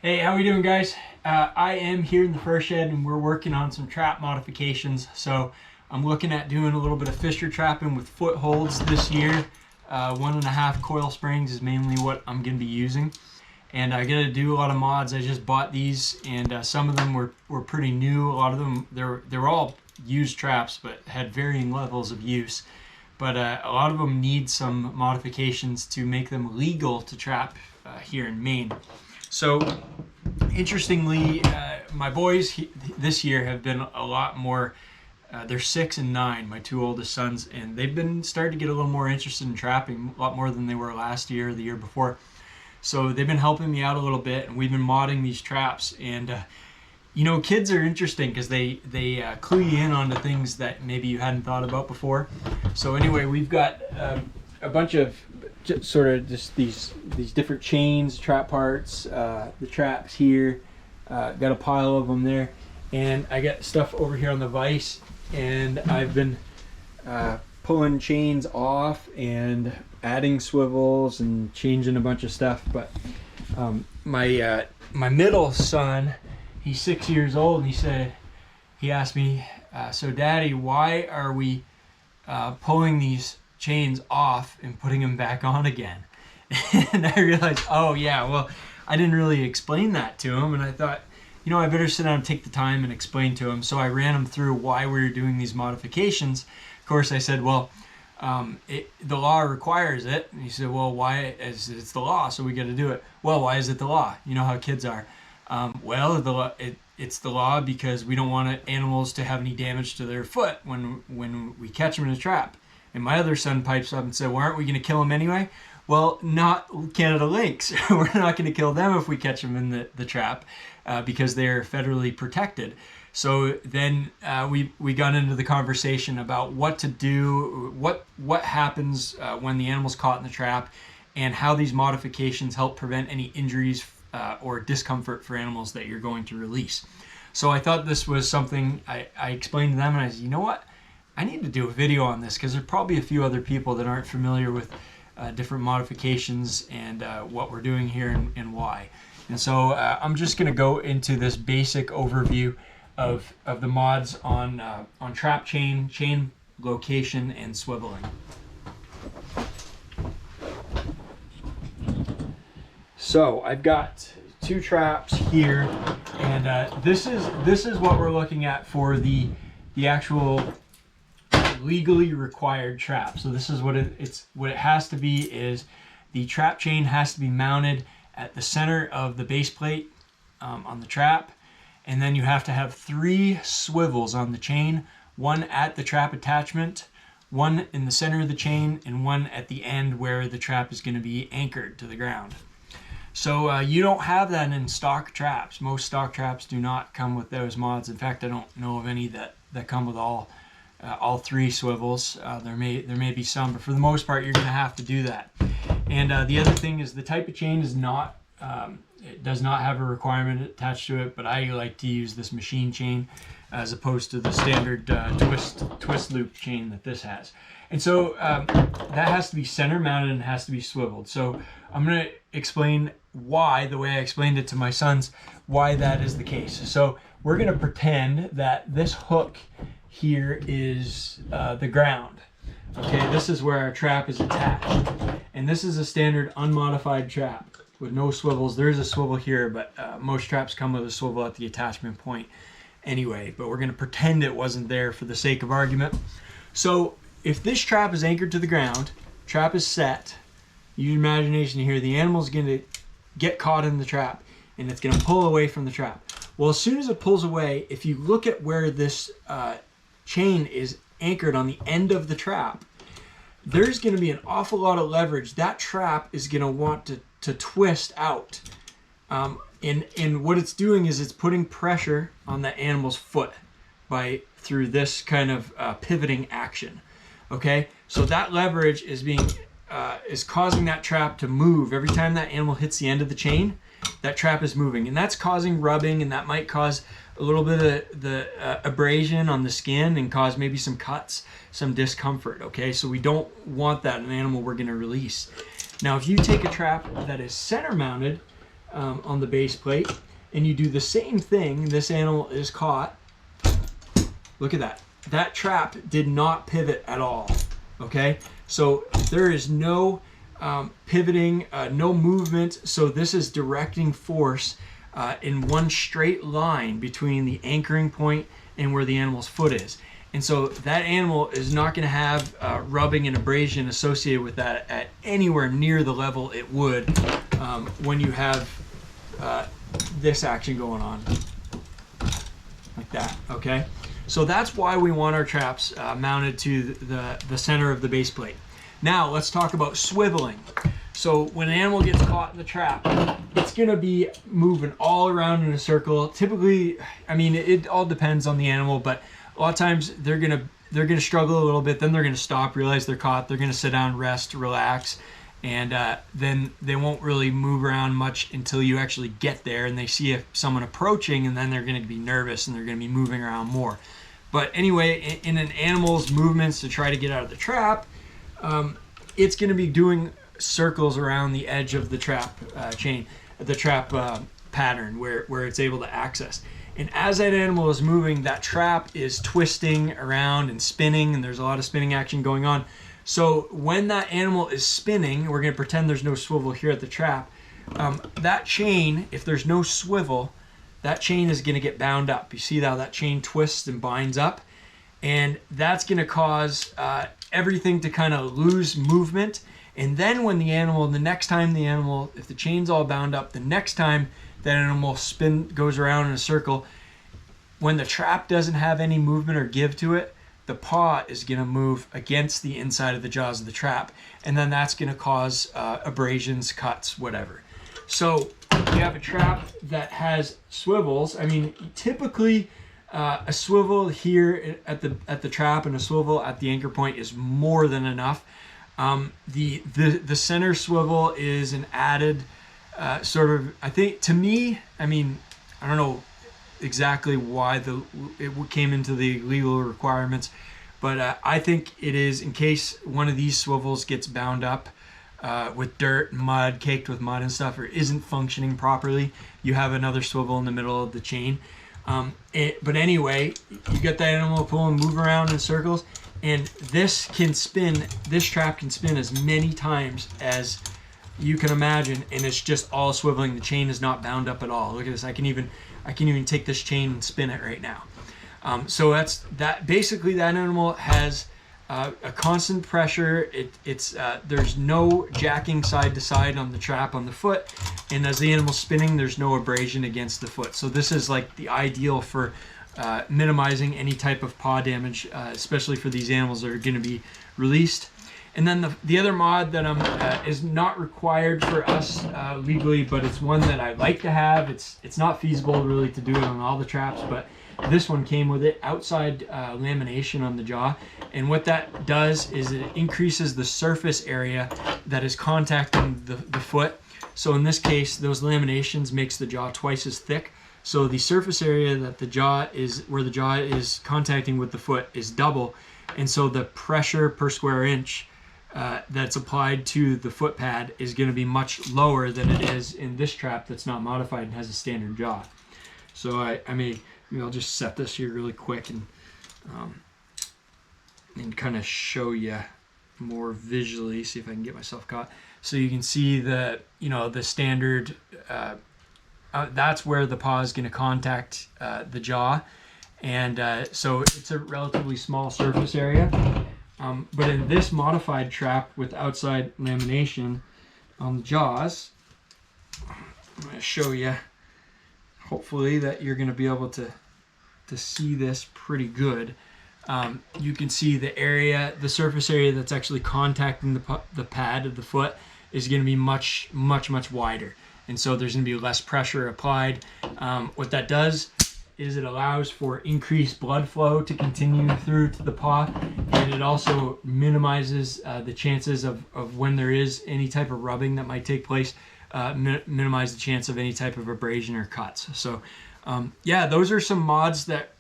Hey, how we doing, guys? I am here in the fur shed and we're working on some trap modifications. So I'm looking at doing a little bit of fisher trapping with footholds this year. 1.5 coil springs is mainly what I'm going to be using. And I got to do a lot of mods. I just bought these and some of them were pretty new. A lot of them, they were all used traps but had varying levels of use. But a lot of them need some modifications to make them legal to trap here in Maine. So, interestingly, my boys this year have been a lot more. They're 6 and 9, my two oldest sons, and they've been starting to get a little more interested in trapping, a lot more than they were last year or the year before. So they've been helping me out a little bit, and we've been modding these traps. And you know, kids are interesting because they clue you in onto things that maybe you hadn't thought about before. So anyway, we've got a bunch of sort of just these different chains, trap parts, the traps here, got a pile of them there, and I got stuff over here on the vise, and I've been pulling chains off and adding swivels and changing a bunch of stuff. But my middle son, he's 6 years old, and he asked me, so Daddy, why are we pulling these chains off and putting them back on again? And I realized, oh yeah, well, I didn't really explain that to him, and I thought, you know, I better sit down and take the time and explain to him. So I ran him through why we were doing these modifications. Of course, I said, well, the law requires it. And he said, well, why? It's the law, so we got to do it. Well, why is it the law? You know how kids are. It's the law because we don't want animals to have any damage to their foot when we catch them in a trap. And my other son pipes up and said, well, aren't we going to kill them anyway? Well, not Canada lynx. We're not going to kill them if we catch them in the trap because they're federally protected. So then we got into the conversation about what to do, what happens when the animal's caught in the trap, and how these modifications help prevent any injuries or discomfort for animals that you're going to release. So I thought this was something I explained to them, and I said, you know what? I need to do a video on this because there's probably a few other people that aren't familiar with different modifications and what we're doing here and why. And so I'm just going to go into this basic overview of the mods on trap chain location, and swiveling. So I've got 2 traps here, and this is what we're looking at for the actual legally required trap. So this is what it has to be. Is the trap chain has to be mounted at the center of the base plate on the trap, and then you have to have 3 swivels on the chain, 1 at the trap attachment, 1 in the center of the chain, and 1 at the end where the trap is going to be anchored to the ground. So you don't have that in stock traps. Most stock traps do not come with those mods. In fact, I don't know of any that come with all 3 swivels. There may be some, but for the most part, you're going to have to do that. And the other thing is the type of chain is not, it does not have a requirement attached to it, but I like to use this machine chain as opposed to the standard twist loop chain that this has. And so that has to be center mounted and has to be swiveled. So I'm going to explain why, the way I explained it to my sons, why that is the case. So we're going to pretend that this hook here is the ground. Okay, this is where our trap is attached. And this is a standard unmodified trap with no swivels. There is a swivel here, but most traps come with a swivel at the attachment point anyway. But we're going to pretend it wasn't there for the sake of argument. So if this trap is anchored to the ground, trap is set, use your imagination here, the animal's going to get caught in the trap and it's going to pull away from the trap. Well, as soon as it pulls away, if you look at where this chain is anchored on the end of the trap, there's going to be an awful lot of leverage. That trap is going to want to twist out. And what it's doing is it's putting pressure on the animal's foot through this kind of pivoting action. Okay, so that leverage is causing that trap to move. Every time that animal hits the end of the chain, that trap is moving, and that's causing rubbing, and that might cause a little bit of the abrasion on the skin and cause maybe some cuts, some discomfort. Okay, so we don't want that in an animal we're going to release. Now, if you take a trap that is center mounted, on the base plate, and you do the same thing. This animal is caught. Look at that. That trap did not pivot at all. Okay, so there is no pivoting, no movement. So this is directing force in one straight line between the anchoring point and where the animal's foot is. And so that animal is not going to have rubbing and abrasion associated with that at anywhere near the level it would when you have this action going on like that. Okay, so that's why we want our traps mounted to the center of the base plate. Now let's talk about swiveling. So when an animal gets caught in the trap, it's going to be moving all around in a circle. Typically, I mean, it all depends on the animal, but a lot of times they're gonna struggle a little bit. Then they're gonna stop, realize they're caught. They're gonna sit down, rest, relax, and then they won't really move around much until you actually get there and they see someone approaching, and then they're gonna be nervous and they're gonna be moving around more. But anyway, in an animal's movements to try to get out of the trap, it's gonna be doing circles around the edge of the trap chain, the trap pattern where it's able to access. And as that animal is moving, that trap is twisting around and spinning, and there's a lot of spinning action going on. So when that animal is spinning, we're going to pretend there's no swivel here at the trap. That chain, if there's no swivel, that chain is going to get bound up. You see how that chain twists and binds up? And that's going to cause everything to kind of lose movement. And then when the animal, the next time the animal, if the chain's all bound up, the next time that animal goes around in a circle, when the trap doesn't have any movement or give to it, the paw is going to move against the inside of the jaws of the trap, and then that's going to cause abrasions, cuts, whatever. So you have a trap that has swivels. I mean, typically a swivel here at the trap and a swivel at the anchor point is more than enough. The center swivel is an added sort of, I think, to me, I mean, I don't know exactly why it came into the legal requirements, but I think it is in case one of these swivels gets bound up with dirt, mud, caked with mud and stuff, or isn't functioning properly, you have another swivel in the middle of the chain. But anyway, you get that animal pull and move around in circles, and this trap can spin as many times as you can imagine, and it's just all swiveling. The chain is not bound up at all. Look at this. I can even take this chain and spin it right now. So that's that. Basically, that animal has a constant pressure. There's no jacking side to side on the trap on the foot, and as the animal's spinning, there's no abrasion against the foot. So this is like the ideal for minimizing any type of paw damage, especially for these animals that are going to be released. And then the other mod that is not required for us legally, but it's one that I like to have. It's not feasible really to do it on all the traps, but this one came with it, outside lamination on the jaw. And what that does is it increases the surface area that is contacting the foot. So in this case, those laminations makes the jaw twice as thick. So the surface area that where the jaw is contacting with the foot is double. And so the pressure per square inch that's applied to the foot pad is going to be much lower than it is in this trap that's not modified and has a standard jaw. So I'll just set this here really quick and kind of show you more visually. See if I can get myself caught. So you can see the standard. That's where the paw is going to contact the jaw, and so it's a relatively small surface area. But in this modified trap with outside lamination on the jaws, I'm going to show you, hopefully, that you're going to be able to see this pretty good. You can see the surface area that's actually contacting the pad of the foot is going to be much, much, much wider. And so there's going to be less pressure applied. What that does is it allows for increased blood flow to continue through to the paw, and it also minimizes the chances of when there is any type of rubbing that might take place, minimize the chance of any type of abrasion or cuts. So yeah, those are some mods that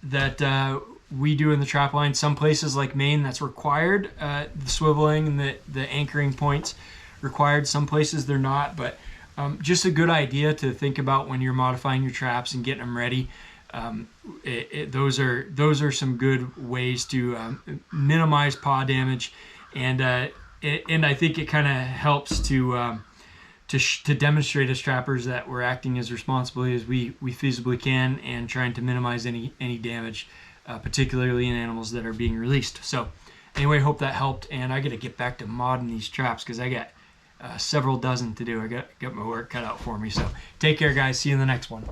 we do in the trap line. Some places like Maine, that's required, the swiveling and the anchoring points required. Some places they're not, but just a good idea to think about when you're modifying your traps and getting them ready. Those are some good ways to minimize paw damage, and I think it kind of helps to demonstrate as trappers that we're acting as responsibly as we feasibly can and trying to minimize any damage, particularly in animals that are being released. So anyway, hope that helped, and I got to get back to modding these traps because I got several dozen to do. I got my work cut out for me. So take care, guys. See you in the next one.